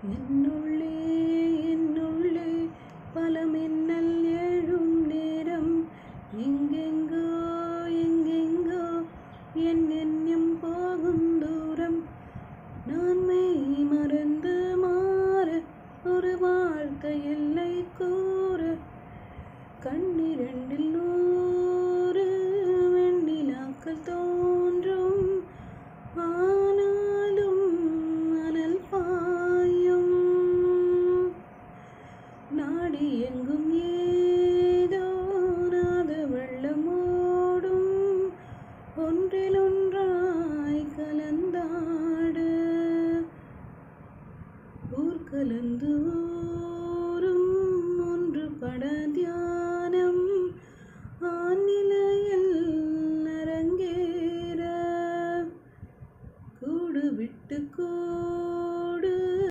என்னுள்ளே என்னுள்ளே பல மின்னல் எழும் நேரம் எங்கெங்கோ எங்கெங்கோ என் எண்ணம் போகும் தூரம் நான் மெய் மறந்து மாற ஒரு வாழ்க்கை எல்லை கூற கண்ணிரண்டில் 100 வெண்ணிலாக்கள் தோன்றும் ஆனாலும் அனல் பாயும் நாடி எங்கும் ஏதோ நாத வெள்ளமோடும் ஒன்றில் ஒன்றாய் கலந்தாடு ஊர் கலந்து ஊரும் ஒன்று பட தியானம்